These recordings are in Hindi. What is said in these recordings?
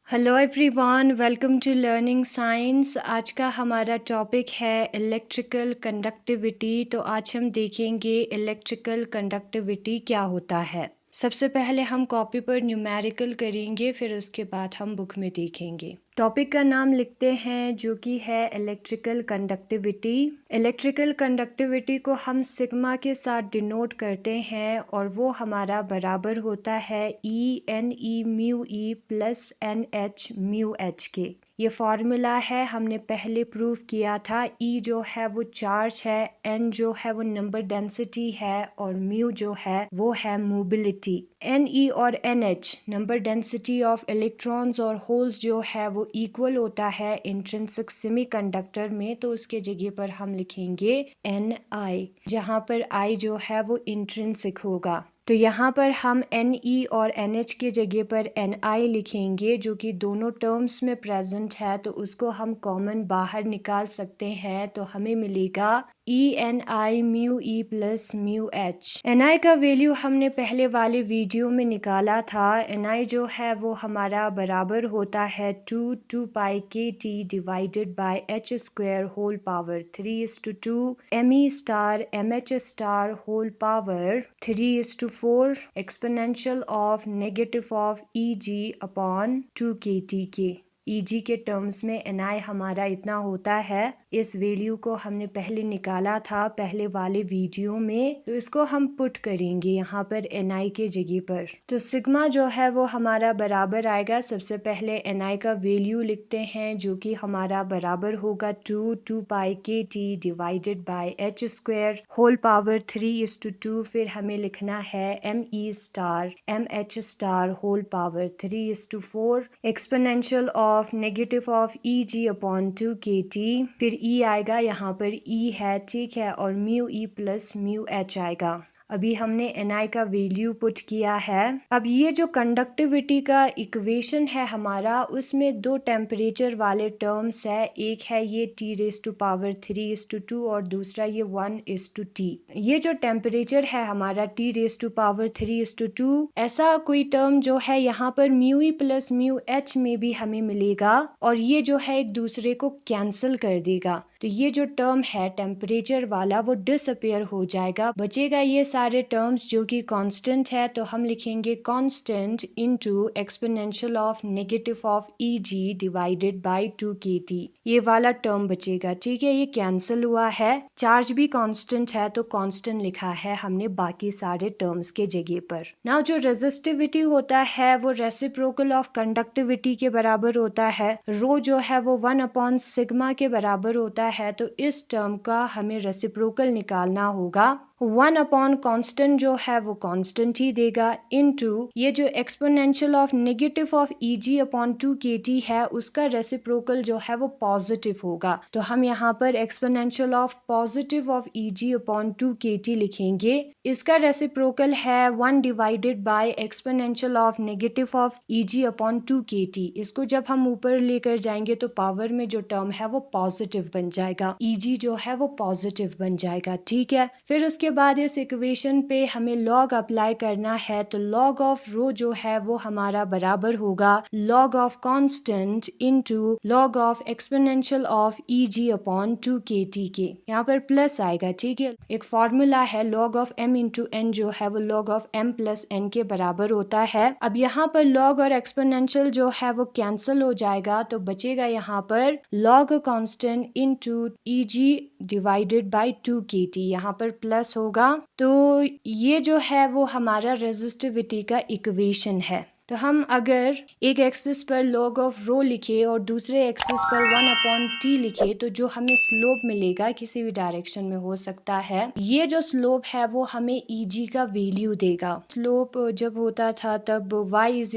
Hello everyone, welcome to learning science. आज का हमारा टॉपिक है इलेक्ट्रिकल कंडक्टिविटी। तो आज हम देखेंगे इलेक्ट्रिकल कंडक्टिविटी क्या होता है। सबसे पहले हम कॉपी पर न्यूमेरिकल करेंगे, फिर उसके बाद हम बुक में देखेंगे। टॉपिक का नाम लिखते हैं जो कि है इलेक्ट्रिकल कंडक्टिविटी। इलेक्ट्रिकल कंडक्टिविटी को हम सिग्मा के साथ डिनोट करते हैं और वो हमारा बराबर होता है E mu e plus NH mu h के। ये फॉर्मूला है, हमने पहले प्रूव किया था। E जो है वो चार्ज है, N जो है वो नंबर डेंसिटी है और म्यू जो है वो है मोबिलिटी। Ne और NH number density of electrons और होल्स जो है वो इक्वल होता है इंट्रिंसिक सेमीकंडक्टर में, तो उसके जगह पर हम लिखेंगे Ni, जहाँ पर I जो है वो इंट्रिंसिक होगा। तो यहाँ पर हम Ne और NH के जगह पर Ni लिखेंगे जो कि दोनों टर्म्स में प्रेजेंट है, तो उसको हम कॉमन बाहर निकाल सकते हैं। तो हमें मिलेगा ENI mu e plus mu H. Ni का वैल्यू हमने पहले वाले वीडियो में निकाला था। Ni जो है वो हमारा बराबर होता है 2 pi k T divided by h square whole power 3:2 me star mh star whole power 3:4 exponential of negative of Eg upon 2 kT के। Eg के टर्म्स में Ni हमारा इतना होता है। इस वैल्यू को हमने पहले निकाला था पहले वाले वीडियो में, तो इसको हम पुट करेंगे यहाँ पर Ni के जगह पर। तो सिग्मा जो है वो हमारा बराबर आएगा, सबसे पहले Ni का वैल्यू लिखते हैं जो कि हमारा बराबर होगा 2 pi k T divided by h square whole power 3:2। फिर हमें लिखना है me star mh star whole power 3:4 exponential of negative of Eg upon 2 kT। फिर E आएगा, यहाँ पर E है, ठीक है, और mu e plus mu H आएगा। अभी हमने Ni का वैल्यू पुट किया है। अब ये जो कंडक्टिविटी का इक्वेशन है हमारा, उसमें दो टेम्परेचर वाले टर्म्स है। एक है ये T⁻³ और दूसरा ये 1:T। ये जो टेम्परेचर है हमारा T⁻³ ऐसा कोई टर्म जो है यहाँ पर mu e plus mu H में भी हमें मिलेगा और ये जो है एक दूसरे को कैंसिल कर देगा। तो ये जो टर्म है टेम्परेचर वाला वो डिसअपियर हो जाएगा, बचेगा ये सारे टर्म्स जो कि कांस्टेंट है। तो हम लिखेंगे constant into exponential of negative of Eg divided by 2 kT। ये वाला टर्म बचेगा, ठीक है, ये कैंसिल हुआ है। चार्ज भी कांस्टेंट है तो कांस्टेंट लिखा है हमने बाकी सारे टर्म्स के जगह पर। नाउ जो रेजिस्टिविटी होता है वो रेसिप्रोकल ऑफ कंडक्टिविटी के बराबर होता है। रो जो है वो 1/सिग्मा के बराबर होता है, तो इस टर्म का हमें रेसिप्रोकल निकालना होगा। 1/कांस्टेंट जो है वो कांस्टेंट ही देगा इनटू ये जो exponential of negative of Eg upon 2 kT है उसका रेसिप्रोकल जो है वो पॉजिटिव होगा। तो हम यहाँ पर exponential of positive of Eg upon 2 kT लिखेंगे। इसका रेसिप्रोकल है 1 divided by exponential of negative of Eg upon 2 kT। इसको जब हम ऊपर लेकर जाएंगे तो पावर में जो टर्म है वो पॉजिटिव बन जाएगा, Eg जो है वो पॉजिटिव बन जाएगा, ठीक है। फिर उसके बाद इस इक्वेशन पे हमें लॉग अप्लाई करना है, तो लॉग ऑफ रो जो है वो हमारा बराबर होगा log of constant into log of exponential of Eg upon 2 kT के। यहाँ पर प्लस आएगा, ठीक है। एक फॉर्मूला है log of m into n जो है वो log of m plus n के बराबर होता है। अब यहाँ पर लॉग और एक्सपोनेंशियल जो है वो कैंसिल हो जाएगा, तो बचेगा यहाँ पर log constant into Eg divided by 2 kT। यहाँ पर प्लस होगा। तो ये जो है वो हमारा रेजिस्टिविटी का इक्वेशन है। तो हम अगर एक एक्सिस पर लॉग ऑफ रो लिखे और दूसरे एक्सिस पर 1/T लिखे, तो जो हमें स्लोप मिलेगा किसी भी डायरेक्शन में हो सकता है, ये जो स्लोप है वो हमें Eg का वैल्यू देगा। स्लोप जब होता था तब y =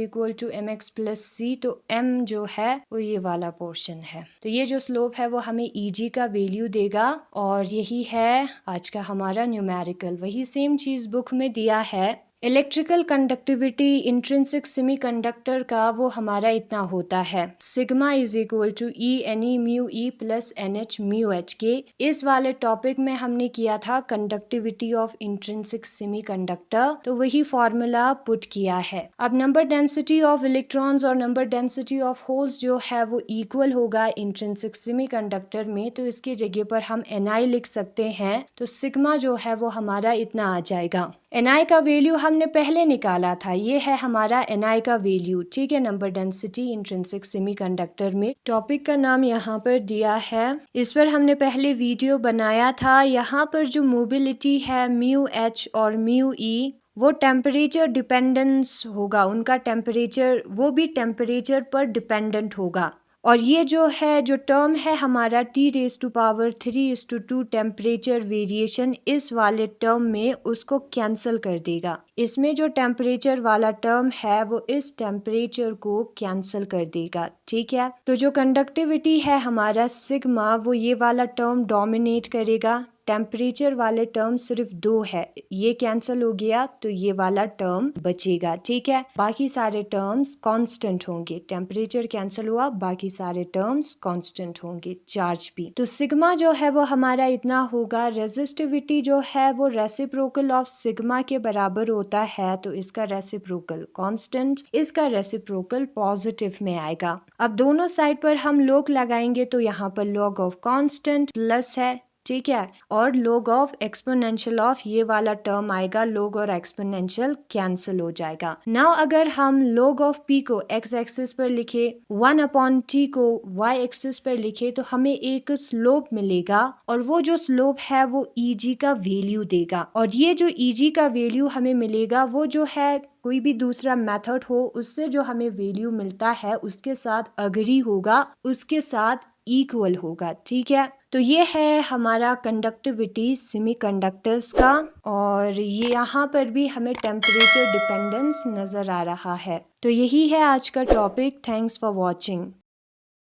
mx + c, तो m जो है वो ये वाला पोर्शन है। तो ये जो स्लोप है वो हमें Eg का वैल्यू देगा और यही है आज का हमारा न्यूमेरिकल। वही सेम चीज बुक में दिया है। इलेक्ट्रिकल कंडक्टिविटी इंट्रिंसिक सेमीकंडक्टर का वो हमारा इतना होता है, sigma is equal to e n e mu e plus n h mu h के। इस वाले टॉपिक में हमने किया था कंडक्टिविटी ऑफ इंट्रिंसिक सेमीकंडक्टर, तो वही फॉर्मूला पुट किया है। अब नंबर डेंसिटी ऑफ इलेक्ट्रॉन्स और नंबर डेंसिटी ऑफ होल्स जो है वो इक्वल होगा इंट्रिंसिक सेमीकंडक्टर में, तो इसकी जगह पर हम Ni लिख सकते हैं। तो सिग्मा जो है वो हमारा इतना आ जाएगा। Ni का वैल्यू हमने पहले निकाला था, ये है हमारा Ni का वैल्यू, ठीक है, नंबर डेंसिटी इंट्रिंसिक सेमीकंडक्टर में। टॉपिक का नाम यहाँ पर दिया है, इस पर हमने पहले वीडियो बनाया था। यहाँ पर जो मोबिलिटी है म्यू एच और म्यू ई, वो टेम्परेचर डिपेंडेंस होगा, उनका टेम्परेचर वो भी टेम्परेचर पर डिपेंडेंट होगा। और ये जो है जो टर्म है हमारा T⁻³ टेम्परेचर वेरिएशन, इस वाले टर्म में उसको कैंसिल कर देगा। इसमें जो टेम्परेचर वाला टर्म है वो इस टेम्परेचर को कैंसिल कर देगा, ठीक है। तो जो कंडक्टिविटी है हमारा सिग्मा, वो ये वाला टर्म डोमिनेट करेगा। टेम्परेचर वाले टर्म सिर्फ 2 है, ये कैंसिल हो गया तो ये वाला टर्म बचेगा, ठीक है। बाकी सारे टर्म्स कांस्टेंट होंगे, टेम्परेचर कैंसिल हुआ, बाकी सारे टर्म्स कांस्टेंट होंगे, चार्ज भी। तो सिग्मा जो है वो हमारा इतना होगा। रेजिस्टिविटी जो है वो रेसिप्रोकल ऑफ सिग्मा के बराबर होता है, तो इसका रेसिप्रोकल कांस्टेंट, इसका रेसिप्रोकल पॉजिटिव में आएगा। अब दोनों साइड पर हम लॉग लगाएंगे तो यहाँ पर लॉग ऑफ कांस्टेंट प्लस है, ठीक है, और लॉग ऑफ एक्सपोनेंशियल ऑफ ये वाला टर्म आएगा, लॉग और एक्सपोनेंशियल कैंसिल हो जाएगा। नाउ अगर हम लॉग ऑफ पी को एक्स एक्सिस पर लिखे, 1/t को वाई एक्सिस पर लिखे, तो हमें एक स्लोप मिलेगा, और वो जो स्लोप है वो eg का वैल्यू देगा। और ये जो eg का वैल्यू हमें मिलेगा, वो जो है कोई भी दूसरा मेथड हो उससे जो हमें वैल्यू मिलता है उसके साथ अग्री होगा, उसके साथ इक्वल होगा, ठीक है। तो ये है हमारा कंडक्टिविटी सेमीकंडक्टर्स का, और ये यहाँ पर भी हमें टेम्परेचर डिपेंडेंस नज़र आ रहा है। तो यही है आज का टॉपिक। Thanks for watching.